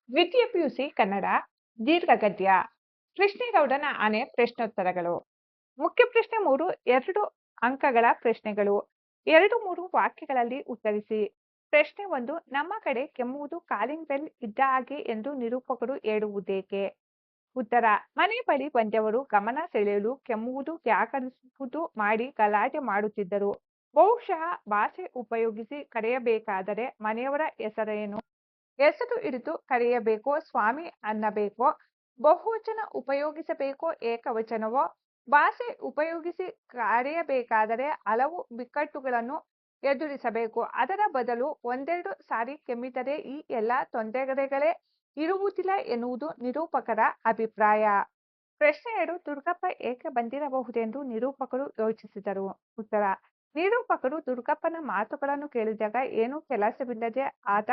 ದ್ವಿತೀಯ ಪಿಯುಸಿ ಕನ್ನಡ ದೀರ್ಘಗದ್ಯ ಕೃಷ್ಣೇಗೌಡನ ಆನೆ ಪ್ರಶ್ನೋತ್ತರಗಳು. ಮುಖ್ಯ ಪ್ರಶ್ನೆ 3 2 ಅಂಕಗಳ ಪ್ರಶ್ನೆಗಳು. 2-3 ವಾಕ್ಯಗಳಲ್ಲಿ ಉತ್ತರಿಸಿ. ಪ್ರಶ್ನೆ 1 ನಮ್ಮ ಕಡೆ ಕೆಮ್ಮುವುದು ಕಾಲಿಂಗ್ ಬೆಲ್ ಇದ್ದ ಹಾಗೆ ಎಂದು ನಿರೂಪಕರು ಹೇಳುವುದೇಕೆ? ಉತ್ತರ ಮನೆ ಬಳಿ ಬಂದವರು ಗಮನ ಸೆಳೆಯಲು ಕೆಮ್ಮುವುದು ವ್ಯಾಕರಿಸುವುದು ಮಾಡಿ ಗಲಾಟೆ ಮಾಡುತ್ತಿದ್ದರು. ಬಹುಶಃ ಭಾಷೆ ಉಪಯೋಗಿಸಿ ಕರೆಯಬೇಕಾದರೆ ಮನೆಯವರ ಹೆಸರೇನು? ಹೆಸರು ಹಿಡಿದು ಕರೆಯಬೇಕೋ ಸ್ವಾಮಿ ಅನ್ನಬೇಕೋ? ಬಹುವಚನ ಉಪಯೋಗಿಸಬೇಕೋ ಏಕವಚನವೋ? ಭಾಷೆ ಉಪಯೋಗಿಸಿ ಕರೆಯಬೇಕಾದರೆ ಹಲವು ಬಿಕ್ಕಟ್ಟುಗಳನ್ನು ಎದುರಿಸಬೇಕು. ಅದರ ಬದಲು ಒಂದೆರಡು ಸಾರಿ ಕೆಮ್ಮಿದರೆ ಈ ಎಲ್ಲ ತೊಂದರೆಗಳೇ ಇರುವುದಿಲ್ಲ ಎನ್ನುವುದು ನಿರೂಪಕರ ಅಭಿಪ್ರಾಯ. ಪ್ರಶ್ನೆ 2 ದುರ್ಗಪ್ಪ ಏಕೆ ಬಂದಿರಬಹುದೆಂದು ನಿರೂಪಕರು ಯೋಚಿಸಿದರು. ಉತ್ತರ ನಿರೂಪಕರು ದುರ್ಗಪ್ಪನ ಮಾತುಗಳನ್ನು ಕೇಳಿದಾಗ ಏನೂ ಕೆಲಸವಿಲ್ಲದೆ ಆತ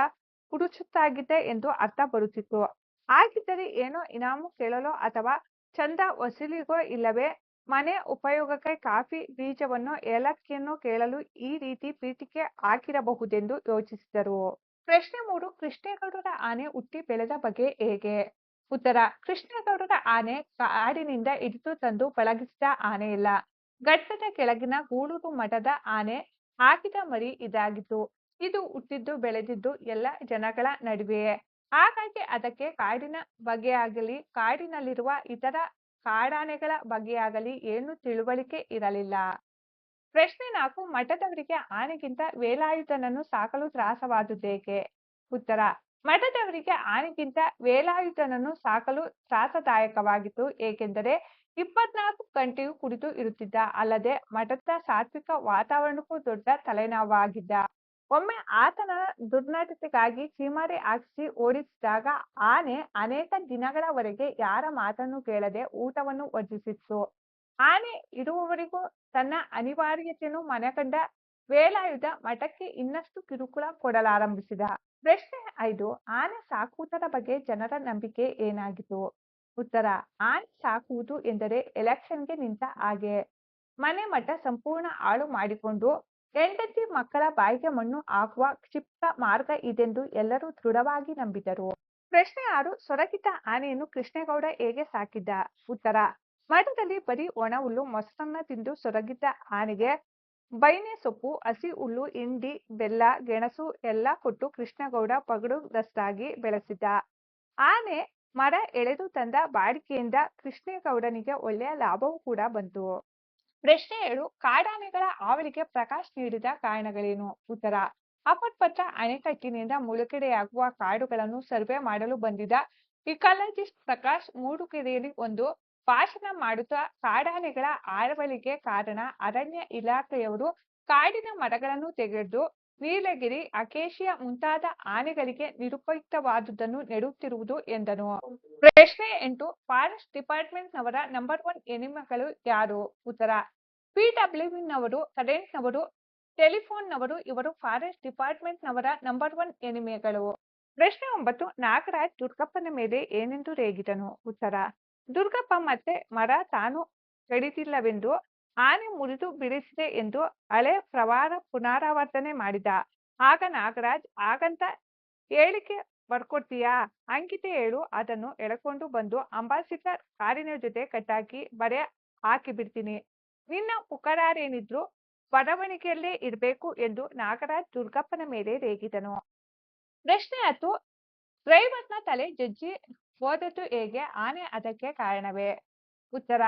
ಹುಡುಚುತ್ತಾಗಿದ್ದ ಎಂದು ಅರ್ಥ ಬರುತ್ತಿತ್ತು. ಹಾಗಿದ್ದರೆ ಏನೋ ಇನಾಮು ಕೇಳಲೋ ಅಥವಾ ಚಂದ ವಸೂಲಿಗೋ ಇಲ್ಲವೇ ಮನೆ ಉಪಯೋಗಕ್ಕೆ ಕಾಫಿ ಬೀಜವನ್ನೋ ಏಲಕ್ಕಿಯನ್ನೋ ಕೇಳಲು ಈ ರೀತಿ ಪೀಠಿಕೆ ಹಾಕಿರಬಹುದೆಂದು ಯೋಚಿಸಿದರು. ಪ್ರಶ್ನೆ 3 ಕೃಷ್ಣೇಗೌಡರ ಆನೆ ಹುಟ್ಟಿ ಬೆಳೆದ ಬಗೆ ಹೇಗೆ? ಉತ್ತರ ಕೃಷ್ಣೇಗೌಡರ ಆನೆ ಕಾಡಿನಿಂದ ಹಿಡಿದು ತಂದು ಪಳಗಿಸಿದ ಆನೆಯಲ್ಲ. ಘಟ್ಟದ ಕೆಳಗಿನ ಗೂಳೂರು ಮಠದ ಆನೆ ಹಾಕಿದ ಮರಿ ಇದಾಗಿತ್ತು. ಇದು ಹುಟ್ಟಿದ್ದು ಬೆಳೆದಿದ್ದು ಎಲ್ಲ ಜನಗಳ ನಡುವೆಯೇ. ಹಾಗಾಗಿ ಅದಕ್ಕೆ ಕಾಡಿನ ಬಗೆಯಾಗಲಿ ಕಾಡಿನಲ್ಲಿರುವ ಇತರ ಕಾಡಾನೆಗಳ ಬಗೆಯಾಗಲಿ ಏನೂ ತಿಳುವಳಿಕೆ ಇರಲಿಲ್ಲ. ಪ್ರಶ್ನೆ 4 ಮಠದವರಿಗೆ ಆನೆಗಿಂತ ವೇಲಾಯುಧನನ್ನು ಸಾಕಲು ತ್ರಾಸವಾದುದೇಕೆ? ಉತ್ತರ ಮಠದವರಿಗೆ ಆನೆಗಿಂತ ವೇಲಾಯುಧನನ್ನು ಸಾಕಲು ತ್ರಾಸದಾಯಕವಾಗಿತ್ತು. ಏಕೆಂದರೆ 24 ಗಂಟೆಯೂ ಕುಡಿದು ಇರುತ್ತಿದ್ದ. ಅಲ್ಲದೆ ಮಠದ ಸಾತ್ವಿಕ ವಾತಾವರಣಕ್ಕೂ ದೊಡ್ಡ ತಲೆನೋವಾಗಿದ್ದ. ಒಮ್ಮೆ ಆತನ ದುರ್ನಡತೆಗಾಗಿ ಚೀಮಾರಿ ಹಾಕಿಸಿ ಓಡಿಸಿದಾಗ ಆನೆ ಅನೇಕ ದಿನಗಳವರೆಗೆ ಯಾರ ಮಾತನ್ನು ಕೇಳದೆ ಊಟವನ್ನು ವರ್ಜಿಸಿತ್ತು. ಆನೆ ಇರುವವರೆಗೂ ತನ್ನ ಅನಿವಾರ್ಯತೆಯನ್ನು ಮನಗಂಡ ವೇಲಾಯುಧ ಮಠಕ್ಕೆ ಇನ್ನಷ್ಟು ಕಿರುಕುಳ ಕೊಡಲಾರಂಭಿಸಿದ. ಪ್ರಶ್ನೆ 5 ಆನೆ ಸಾಕುವುದರ ಬಗ್ಗೆ ಜನರ ನಂಬಿಕೆ ಏನಾಗಿತ್ತು? ಉತ್ತರ ಆನೆ ಸಾಕುವುದು ಎಂದರೆ ಎಲೆಕ್ಷನ್ಗೆ ನಿಂತ ಹಾಗೆ. ಮನೆ ಮಠ ಸಂಪೂರ್ಣ ಹಾಳು ಮಾಡಿಕೊಂಡು ಹೆಂಡತಿ ಮಕ್ಕಳ ಬಾಯಿಗೆ ಮಣ್ಣು ಹಾಕುವ ಕ್ಷಿಪ್ತ ಮಾರ್ಗ ಇದೆಂದು ಎಲ್ಲರೂ ದೃಢವಾಗಿ ನಂಬಿದರು. ಪ್ರಶ್ನೆ 6 ಸೊರಗಿದ್ದ ಆನೆಯನ್ನು ಕೃಷ್ಣೇಗೌಡ ಹೇಗೆ ಸಾಕಿದ್ದ? ಉತ್ತರ ಮಠದಲ್ಲಿ ಬರೀ ಒಣ ಹುಲ್ಲು ಮೊಸರನ್ನ ತಿಂದು ಸೊರಗಿದ್ದ ಆನೆಗೆ ಬೈನೆ ಸೊಪ್ಪು ಹಸಿ ಹುಲ್ಲು ಹಿಂಡಿ ಬೆಲ್ಲ ಗೆಣಸು ಎಲ್ಲ ಕೊಟ್ಟು ಕೃಷ್ಣೇಗೌಡ ಪಗಡುದಸ್ತಾಗಿ ಬೆಳೆಸಿದ್ದ. ಆನೆ ಮರ ಎಳೆದು ತಂದ ಬಾಡಿಗೆಯಿಂದ ಕೃಷ್ಣೇಗೌಡನಿಗೆ ಒಳ್ಳೆಯ ಲಾಭವೂ ಕೂಡ ಬಂತು. ಪ್ರಶ್ನೆ 7 ಕಾಡಾನೆಗಳ ಹಾವಳಿಗೆ ಪ್ರಕಾಶ್ ನೀಡಿದ ಕಾರಣಗಳೇನು? ಉತ್ತರ ಅಪರ್ಪತ್ರ ಅಣೆಕಟ್ಟಿನಿಂದ ಮುಳುಗಡೆಯಾಗುವ ಕಾಡುಗಳನ್ನು ಸರ್ವೆ ಮಾಡಲು ಬಂದಿದ್ದ ಇಕಾಲಜಿಸ್ಟ್ ಪ್ರಕಾಶ್ ಮೂಡುಗೆರೆಯಲ್ಲಿ ಒಂದು ಭಾಷಣ ಮಾಡುತ್ತಾ ಕಾಡಾನೆಗಳ ಹಾವಳಿಗೆ ಕಾರಣ ಅರಣ್ಯ ಇಲಾಖೆಯವರು ಕಾಡಿನ ಮರಗಳನ್ನು ತೆಗೆದು ನೀಲಗಿರಿ ಅಕೇಶಿಯಾ ಮುಂತಾದ ಆನೆಗಳಿಗೆ ನಿರುಪಯುಕ್ತವಾದುದನ್ನು ನೆಡುತ್ತಿರುವುದು ಎಂದನು. ಪ್ರಶ್ನೆ 8 ಫಾರೆಸ್ಟ್ ಡಿಪಾರ್ಟ್ಮೆಂಟ್ನವರ ನಂಬರ್ 1 ಎನಿಮಿಗಳು ಯಾರು? ಉತ್ತರ PWನವರು ಕರೆಂಟ್ನವರು ಟೆಲಿಫೋನ್ನವರು ಇವರು ಫಾರೆಸ್ಟ್ ಡಿಪಾರ್ಟ್ಮೆಂಟ್ನವರ ನಂಬರ್ 1 ಎನಿಮಿಗಳು. ಪ್ರಶ್ನೆ 9 ನಾಗರಾಜ್ ದುರ್ಗಪ್ಪನ ಮೇಲೆ ಏನೆಂದು ರೇಗಿದನು? ಉತ್ತರ ದುರ್ಗಪ್ಪ ಮತ್ತೆ ಮರ ತಾನು ಕಡಿದಿಲ್ಲವೆಂದು ಆನೆ ಮುರಿದು ಬಿಡಿಸಿದೆ ಎಂದು ಹಳೆ ಪ್ರವಾದ ಪುನರಾವರ್ತನೆ ಮಾಡಿದ. ಆಗ ನಾಗರಾಜ್ ಹಾಗಂತ ಹೇಳಿಕೆ ಬರ್ಕೊಡ್ತೀಯಾ? ಹಂಗಿದೆ ಹೇಳು, ಅದನ್ನು ಎಳಕೊಂಡು ಬಂದು ಅಂಬಾಸಿಡರ್ ಕಾರಿನ ಜೊತೆ ಕಟ್ಟಾಕಿ ಬರೆ ಹಾಕಿಬಿಡ್ತೀನಿ. ನಿನ್ನ ಪುಕಾರೇನಿದ್ರು ಬರವಣಿಗೆಯಲ್ಲೇ ಇರಬೇಕು ಎಂದು ನಾಗರಾಜ್ ದುರ್ಗಪ್ಪನ ಮೇಲೆ ರೇಗಿದನು. ಪ್ರಶ್ನೆ 10 ಡ್ರೈವರ್ನ ತಲೆ ಜಜ್ಜಿ ಹೋದದ್ದು ಹೇಗೆ? ಆನೆ ಅದಕ್ಕೆ ಕಾರಣವೇ? ಉತ್ತರ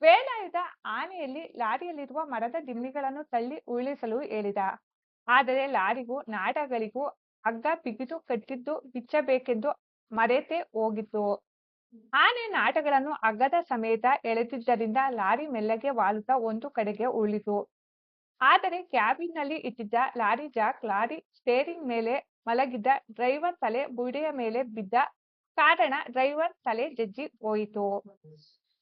ವೇಲಾಯುಧ ಆನೆಯಲ್ಲಿ ಲಾರಿಯಲ್ಲಿರುವ ಮರದ ದಿಮ್ಮಿಗಳನ್ನು ತಳ್ಳಿ ಉರುಳಿಸಲು ಹೇಳಿದ. ಆದರೆ ಲಾರಿಗೂ ನಾಡಗಳಿಗೂ ಹಗ್ಗ ಬಿಗಿದು ಕಟ್ಟಿದ್ದು ಬಿಚ್ಚಬೇಕೆಂದು ಮರೆತೇ ಹೋಗಿತ್ತು. ಆನೆ ನಾಟಗಳನ್ನು ಹಗ್ಗದ ಸಮೇತ ಎಳೆದಿದ್ದರಿಂದ ಲಾರಿ ಮೆಲ್ಲಗೆ ವಾಲುತ್ತಾ ಒಂದು ಕಡೆಗೆ ಉರುಳಿತು. ಆದರೆ ಕ್ಯಾಬಿನ್ನಲ್ಲಿ ಇಟ್ಟಿದ್ದ ಲಾರಿ ಜಾಕ್ ಲಾರಿ ಸ್ಟೇರಿಂಗ್ ಮೇಲೆ ಮಲಗಿದ್ದ ಡ್ರೈವರ್ ತಲೆ ಬುಡೆಯ ಮೇಲೆ ಬಿದ್ದ ಕಾರಣ ಡ್ರೈವರ್ ತಲೆ ಜಜ್ಜಿ ಹೋಯಿತು.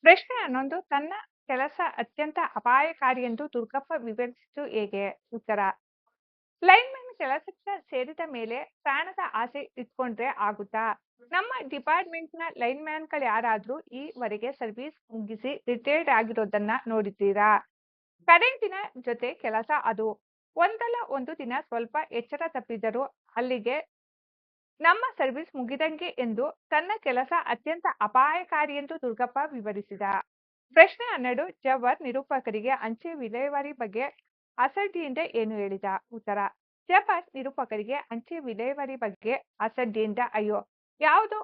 ಪ್ರಶ್ನೆ 11 ತನ್ನ ಕೆಲಸ ಅತ್ಯಂತ ಅಪಾಯಕಾರಿ ಎಂದು ದುರ್ಗಪ್ಪ ವಿವರಿಸಿದ್ದು ಹೇಗೆ? ಉತ್ತರ ಲೈನ್ಮನ್ ಕೆಲಸಕ್ಕೆ ಸೇರಿದ ಮೇಲೆ ಪ್ರಾಣದ ಆಸೆ ಇಟ್ಕೊಂಡ್ರೆ ಆಗುತ್ತಾ? ನಮ್ಮ ಡಿಪಾರ್ಟ್ಮೆಂಟ್ನ ಲೈನ್ಮ್ಯಾನ್ಗಳ್ಯಾರಾದ್ರೂ ಈವರೆಗೆ ಸರ್ವಿಸ್ ಮುಗಿಸಿ ರಿಟೈರ್ಡ್ ಆಗಿರೋದನ್ನ ನೋಡಿದ್ದೀರಾ? ಕರೆಂಟಿನ ಜೊತೆ ಕೆಲಸ ಅದು. ಒಂದಲ್ಲ ಒಂದು ದಿನ ಸ್ವಲ್ಪ ಎಚ್ಚರ ತಪ್ಪಿದರೂ ಅಲ್ಲಿಗೆ ನಮ್ಮ ಸರ್ವಿಸ್ ಮುಗಿದಂಗೆ ಎಂದು ತನ್ನ ಕೆಲಸ ಅತ್ಯಂತ ಅಪಾಯಕಾರಿ ಎಂದು ದುರ್ಗಪ್ಪ ವಿವರಿಸಿದ. ಪ್ರಶ್ನೆ 12 ಜಬ್ಬರ್ ನಿರೂಪಕರಿಗೆ ಅಂಚೆ ವಿಲೇವಾರಿ ಬಗ್ಗೆ ಅಸಡ್ಡೆಯಿಂದ ಏನು ಹೇಳಿದ? ಉತ್ತರ: ಜಬ್ಬರ್ ನಿರೂಪಕರಿಗೆ ಅಂಚೆ ವಿಲೇವಾರಿ ಬಗ್ಗೆ ಅಸಡ್ಡೆಯಿಂದ ಅಯ್ಯೋ ಯಾವುದೋ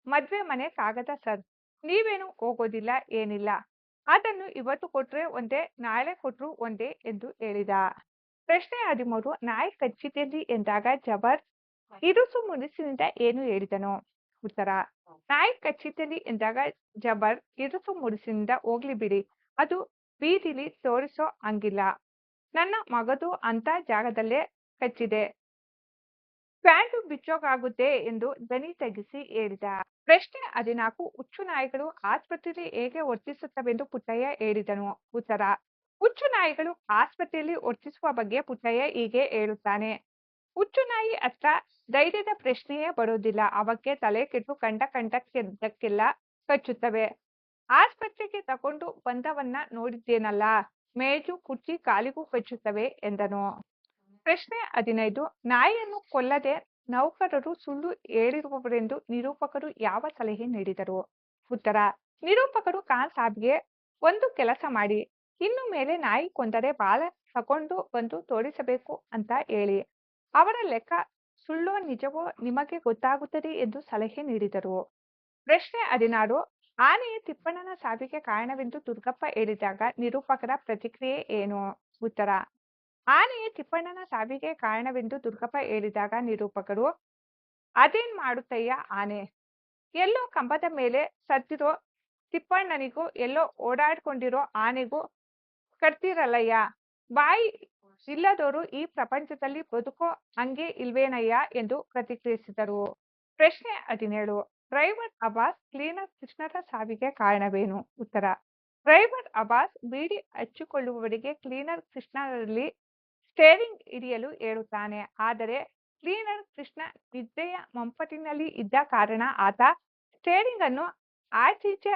ಮದ್ವೆ ಮನೆ ಕಾಗದ ಸರ್, ನೀವೇನು ಹೋಗೋದಿಲ್ಲ ಏನಿಲ್ಲ, ಅದನ್ನು ಇವತ್ತು ಕೊಟ್ರೆ ಒಂದೇ ನಾಳೆ ಕೊಟ್ರು ಒಂದೇ ಎಂದು ಹೇಳಿದ. ಪ್ರಶ್ನೆ 13 ನಾಯಿ ಕಚ್ಚಿದಲ್ಲಿ ಎಂದಾಗ ಜಬ್ಬರ್ ಇರುಸು ಮುರುಸಿನಿಂದ ಏನು ಹೇಳಿದನು? ಉತ್ತರ: ನಾಯಿ ಕಚ್ಚಿದಲ್ಲಿ ಎಂದಾಗ ಜಬ್ಬರ್ ಇರುಸು ಮುರುಸಿನಿಂದ ಹೋಗ್ಲಿ ಬಿಡಿ, ಅದು ಬೀದಿಲಿ ತೋರಿಸೋ ಹಂಗಿಲ್ಲ, ನನ್ನ ಮಗದು ಅಂತ ಜಾಗದಲ್ಲೇ ಕಚ್ಚಿದೆ, ಪ್ಯಾಂಟು ಬಿಚ್ಚೋಗಾಗುತ್ತೆ ಎಂದು ಧ್ವನಿ ತಗ್ಗಿಸಿ ಹೇಳಿದ. ಪ್ರಶ್ನೆ 14 ಹುಚ್ಚು ನಾಯಿಗಳು ಆಸ್ಪತ್ರೆಯಲ್ಲಿ ಹೇಗೆ ವರ್ತಿಸುತ್ತವೆಂದು ಪುಟ್ಟಯ್ಯ ಹೇಳಿದನು? ಉತ್ತರ: ಹುಚ್ಚು ನಾಯಿಗಳು ಆಸ್ಪತ್ರೆಯಲ್ಲಿ ವರ್ತಿಸುವ ಬಗ್ಗೆ ಪುಟ್ಟಯ್ಯ ಹೀಗೆ ಹೇಳುತ್ತಾನೆ. ಹುಚ್ಚು ನಾಯಿ ಹತ್ರ ಧೈರ್ಯದ ಪ್ರಶ್ನೆಯೇ ಬರೋದಿಲ್ಲ, ಅವಕ್ಕೆ ತಲೆ ಕೆಟ್ಟು ಕಂಡಕ್ಕೆಲ್ಲ ಕಚ್ಚುತ್ತವೆ. ಆಸ್ಪತ್ರೆಗೆ ತಕೊಂಡು ಬಂದವನ್ನ ನೋಡಿದ್ದೇನಲ್ಲ, ಮೇಜು ಕುರ್ಚಿ ಕಾಲಿಗೂ ಕಚ್ಚುತ್ತವೆ ಎಂದನು. ಪ್ರಶ್ನೆ 15 ನಾಯಿಯನ್ನು ಕೊಲ್ಲದೆ ನೌಕರರು ಸುಳ್ಳು ಹೇಳಿರುವವರೆಂದು ನಿರೂಪಕರು ಯಾವ ಸಲಹೆ ನೀಡಿದರು? ಉತ್ತರ: ನಿರೂಪಕರು ಖಾನ್ ಸಾಬ್ಗೆ ಒಂದು ಕೆಲಸ ಮಾಡಿ, ಇನ್ನು ಮೇಲೆ ನಾಯಿ ಕೊಂದರೆ ಬಾಲ ತಕೊಂಡು ಬಂದು ತೋರಿಸಬೇಕು ಅಂತ ಹೇಳಿ, ಅವರ ಲೆಕ್ಕ ಸುಳ್ಳೋ ನಿಜವೋ ನಿಮಗೆ ಗೊತ್ತಾಗುತ್ತದೆ ಎಂದು ಸಲಹೆ ನೀಡಿದರು. ಪ್ರಶ್ನೆ 16 ಆನೆಯ ತಿಪ್ಪಣ್ಣನ ಸಾವಿಗೆ ಕಾರಣವೆಂದು ದುರ್ಗಪ್ಪ ಹೇಳಿದಾಗ ನಿರೂಪಕರ ಪ್ರತಿಕ್ರಿಯೆ ಏನು? ಉತ್ತರ: ಆನೆಯ ತಿಪ್ಪಣ್ಣನ ಸಾವಿಗೆ ಕಾರಣವೆಂದು ದುರ್ಗಪ್ಪ ಹೇಳಿದಾಗ ನಿರೂಪಕರು ಅದೇನ್ ಮಾಡುತ್ತಯ್ಯ ಆನೆ, ಎಲ್ಲೋ ಕಂಬದ ಮೇಲೆ ಸತ್ತಿರೋ ತಿಪ್ಪಣ್ಣನಿಗೂ ಎಲ್ಲೋ ಓಡಾಡ್ಕೊಂಡಿರೋ ಆನೆಗೂ ಕಟ್ತಿರಲ್ಲಯ್ಯ, ಬಾಯಿ ಇಲ್ಲದವರು ಈ ಪ್ರಪಂಚದಲ್ಲಿ ಬದುಕೋ ಹಂಗೆ ಇಲ್ವೇನಯ್ಯ ಎಂದು ಪ್ರತಿಕ್ರಿಯಿಸಿದರು. ಪ್ರಶ್ನೆ 17 ಡ್ರೈವರ್ ಅಬ್ಬಾಸ್ ಕ್ಲೀನರ್ ಕೃಷ್ಣರ ಸಾವಿಗೆ ಕಾರಣವೇನು? ಉತ್ತರ: ಡ್ರೈವರ್ ಅಬ್ಬಾಸ್ ಬೀಡಿ ಹಚ್ಚಿಕೊಳ್ಳುವವರಿಗೆ ಕ್ಲೀನರ್ ಕೃಷ್ಣರಲ್ಲಿ ಸ್ಟೇರಿಂಗ್ ಹಿಡಿಯಲು ಹೇಳುತ್ತಾನೆ. ಆದರೆ ಕ್ಲೀನರ್ ಕೃಷ್ಣ ನಿದ್ರೆಯ ಮಂಪಟಿನಲ್ಲಿ ಇದ್ದ ಕಾರಣ ಆತ ಸ್ಟೇರಿಂಗ್ ಅನ್ನು ಆಚೀಚೆ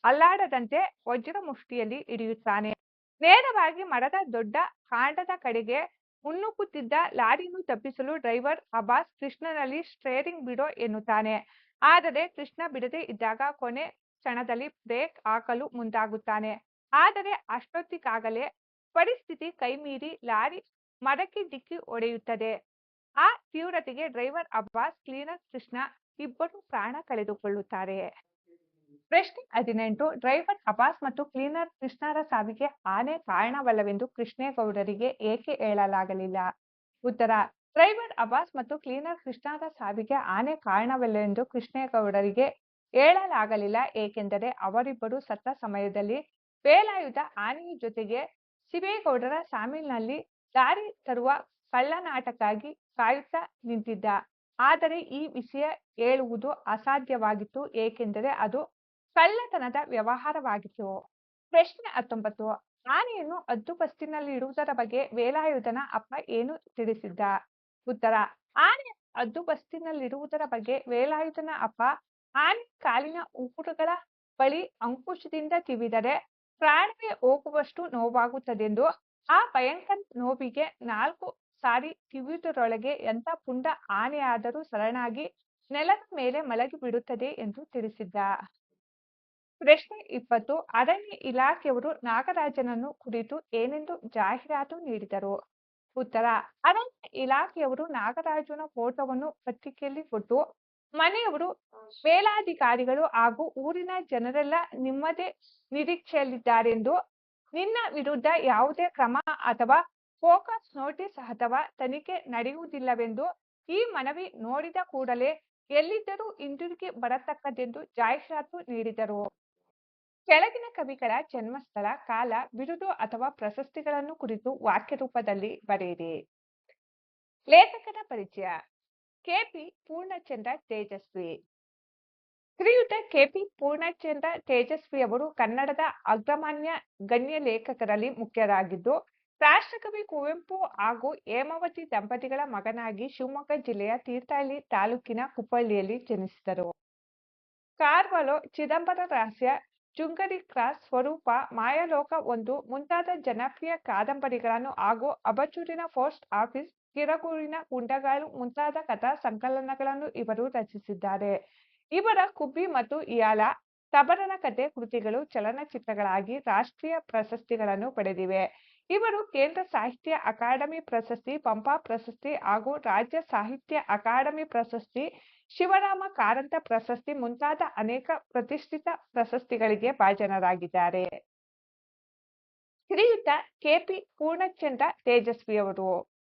ಅಲ್ಲಾಡದಂತೆ ವಜ್ರ ಮುಷ್ಟಿಯಲ್ಲಿ ಹಿಡಿಯುತ್ತಾನೆ. ನೇರವಾಗಿ ಮರದ ದೊಡ್ಡ ಕಾಂಡದ ಕಡೆಗೆ ಮುನ್ನುಗ್ಗುತ್ತಿದ್ದ ಲಾರಿಯನ್ನು ತಪ್ಪಿಸಲು ಡ್ರೈವರ್ ಅಬ್ಬಾಸ್ ಕೃಷ್ಣನಲ್ಲಿ ಸ್ಟೇರಿಂಗ್ ಬಿಡೋ ಎನ್ನುತ್ತಾನೆ. ಆದರೆ ಕೃಷ್ಣ ಬಿಡದೆ ಇದ್ದಾಗ ಕೊನೆ ಕ್ಷಣದಲ್ಲಿ ಬ್ರೇಕ್ ಹಾಕಲು ಮುಂದಾಗುತ್ತಾನೆ. ಆದರೆ ಅಷ್ಟೊತ್ತಿಗಾಗಲೇ ಪರಿಸ್ಥಿತಿ ಕೈಮೀರಿ ಲಾರಿ ಮರಕ್ಕೆ ಡಿಕ್ಕಿ ಹೊಡೆಯುತ್ತದೆ. ಆ ತೀವ್ರತೆಗೆ ಡ್ರೈವರ್ ಅಬ್ಬಾಸ್ ಕ್ಲೀನರ್ ಕೃಷ್ಣ ಇಬ್ಬರು ಪ್ರಾಣ ಕಳೆದುಕೊಳ್ಳುತ್ತಾರೆ. ಪ್ರಶ್ನೆ 18 ಡ್ರೈವರ್ ಅಬ್ಬಾಸ್ ಮತ್ತು ಕ್ಲೀನರ್ ಕೃಷ್ಣರ ಸಾವಿಗೆ ಆನೆ ಕಾರಣವಲ್ಲವೆಂದು ಕೃಷ್ಣೇಗೌಡರಿಗೆ ಏಕೆ ಹೇಳಲಾಗಲಿಲ್ಲ? ಉತ್ತರ: ಡ್ರೈವರ್ ಅಬ್ಬಾಸ್ ಮತ್ತು ಕ್ಲೀನರ್ ಕೃಷ್ಣರ ಸಾವಿಗೆ ಆನೆ ಕಾರಣವಲ್ಲವೆಂದು ಕೃಷ್ಣೇಗೌಡರಿಗೆ ಹೇಳಲಾಗಲಿಲ್ಲ, ಏಕೆಂದರೆ ಅವರಿಬ್ಬರು ಸತ್ತ ಸಮಯದಲ್ಲಿ ವೇಲಾಯುಧ ಆನೆಯ ಜೊತೆಗೆ ಶಿವೇಗೌಡರ ಸಾಮಿಲ್ನಲ್ಲಿ ದಾರಿ ತರುವ ಕಳ್ಳನಾಟಕ್ಕಾಗಿ ಕಾಯುತ್ತಾ ನಿಂತಿದ್ದ. ಆದರೆ ಈ ವಿಷಯ ಹೇಳುವುದು ಅಸಾಧ್ಯವಾಗಿತ್ತು, ಏಕೆಂದರೆ ಅದು ಕಳ್ಳತನದ ವ್ಯವಹಾರವಾಗಿತ್ತು. ಪ್ರಶ್ನೆ 19 ಆನೆಯನ್ನು ಹದ್ದುಬಸ್ತಿನಲ್ಲಿಡುವುದರ ಬಗ್ಗೆ ವೇಲಾಯುಧನ ಅಪ್ಪ ಏನು ತಿಳಿಸಿದ್ದ? ಉತ್ತರ: ಆನೆ ಹದ್ದುಬಸ್ತಿನಲ್ಲಿಡುವುದರ ಬಗ್ಗೆ ವೇಲಾಯುಧನ ಅಪ್ಪ ಆನೆ ಕಾಲಿನ ಉಗುರುಗಳ ಬಳಿ ಅಂಕುಶದಿಂದ ತಿವಿದರೆ ಪ್ರಾಣವೇ ಹೋಗುವಷ್ಟು ನೋವಾಗುತ್ತದೆಂದು, ಆ ಭಯಂಕರ ನೋವಿಗೆ 4 ಸಾರಿ ತಿವಿಯುವುದರೊಳಗೆ ಎಂಥ ಪುಂಡ ಆನೆಯಾದರೂ ಶರಣಾಗಿ ನೆಲದ ಮೇಲೆ ಮಲಗಿ ಬಿಡುತ್ತದೆ ಎಂದು ತಿಳಿಸಿದ್ದ. ಪ್ರಶ್ನೆ 20 ಅರಣ್ಯ ಇಲಾಖೆಯವರು ನಾಗರಾಜನನ್ನು ಕುರಿತು ಏನೆಂದು ಜಾಹೀರಾತು ನೀಡಿದರು? ಉತ್ತರ: ಅರಣ್ಯ ಇಲಾಖೆಯವರು ನಾಗರಾಜನ ಫೋಟೋವನ್ನು ಪತ್ರಿಕೆಯಲ್ಲಿ ಕೊಟ್ಟು, ಮನೆಯವರು, ಮೇಲಾಧಿಕಾರಿಗಳು ಹಾಗೂ ಊರಿನ ಜನರೆಲ್ಲ ನಿಮ್ಮದೇ ನಿರೀಕ್ಷೆಯಲ್ಲಿದ್ದಾರೆಂದು, ನಿನ್ನ ವಿರುದ್ಧ ಯಾವುದೇ ಕ್ರಮ ಅಥವಾ ಫೋಕಸ್ ನೋಟಿಸ್ ಅಥವಾ ತನಿಖೆ ನಡೆಯುವುದಿಲ್ಲವೆಂದು, ಈ ಮನವಿ ನೋಡಿದ ಕೂಡಲೇ ಎಲ್ಲಿದ್ದರೂ ಹಿಂದಿರುಗಿ ಬರತಕ್ಕದ್ದೆಂದು ಜಾಹೀರಾತು ನೀಡಿದರು. ಕೆಳಗಿನ ಕವಿಗಳ ಜನ್ಮಸ್ಥಳ, ಕಾಲ, ಬಿರುದು ಅಥವಾ ಪ್ರಶಸ್ತಿಗಳನ್ನು ಕುರಿತು ವಾಕ್ಯ ರೂಪದಲ್ಲಿ ಬರೆಯಿರಿ. ಲೇಖಕರ ಪರಿಚಯ. ಕೆ.ಪಿ. ಪೂರ್ಣಚಂದ್ರ ತೇಜಸ್ವಿ. ಶ್ರೀಯುತ ಕೆ.ಪಿ. ಪೂರ್ಣಚಂದ್ರ ತೇಜಸ್ವಿಯವರು ಕನ್ನಡದ ಅಗ್ರಮಾನ್ಯ ಗಣ್ಯ ಲೇಖಕರಲ್ಲಿ ಮುಖ್ಯರಾಗಿದ್ದು, ರಾಷ್ಟ್ರಕವಿ ಕುವೆಂಪು ಹಾಗೂ ಹೇಮಾವತಿ ದಂಪತಿಗಳ ಮಗನಾಗಿ ಶಿವಮೊಗ್ಗ ಜಿಲ್ಲೆಯ ತೀರ್ಥಹಳ್ಳಿ ತಾಲೂಕಿನ ಕುಪ್ಪಳ್ಳಿಯಲ್ಲಿ ಜನಿಸಿದರು. ಕಾರ್ವಾಲೋ, ಚಿದಂಬರ ರಹಸ್ಯ, ಜುಂಗರಿ ಕ್ರಾಸ್, ಸ್ವರೂಪ, ಮಾಯಾಲೋಕ 1 ಮುಂತಾದ ಜನಪ್ರಿಯ ಕಾದಂಬರಿಗಳನ್ನು ಹಾಗೂ ಅಬಚೂರಿನ ಪೋಸ್ಟ್ ಆಫೀಸ್ ಕಿರಗೂರಿನ ಗುಂಡಗಾಲು ಮುಂತಾದ ಕಥಾ ಸಂಕಲನಗಳನ್ನು ಇವರು ರಚಿಸಿದ್ದಾರೆ. ಇವರ ಕುಬ್ಬಿ ಮತ್ತು ಇಯಾಲ, ತಬರನ ಕಥೆ ಕೃತಿಗಳು ಚಲನಚಿತ್ರಗಳಾಗಿ ರಾಷ್ಟ್ರೀಯ ಪ್ರಶಸ್ತಿಗಳನ್ನು ಪಡೆದಿವೆ. ಇವರು ಕೇಂದ್ರ ಸಾಹಿತ್ಯ ಅಕಾಡೆಮಿ ಪ್ರಶಸ್ತಿ, ಪಂಪ ಪ್ರಶಸ್ತಿ ಹಾಗೂ ರಾಜ್ಯ ಸಾಹಿತ್ಯ ಅಕಾಡೆಮಿ ಪ್ರಶಸ್ತಿ, ಶಿವರಾಮ ಕಾರಂತ ಪ್ರಶಸ್ತಿ ಮುಂತಾದ ಅನೇಕ ಪ್ರತಿಷ್ಠಿತ ಪ್ರಶಸ್ತಿಗಳಿಗೆ ಭಾಜನರಾಗಿದ್ದಾರೆ. ಶ್ರೀಯುತ ಕೆ.ಪಿ. ಪೂರ್ಣಚಂದ್ರ ತೇಜಸ್ವಿಯವರು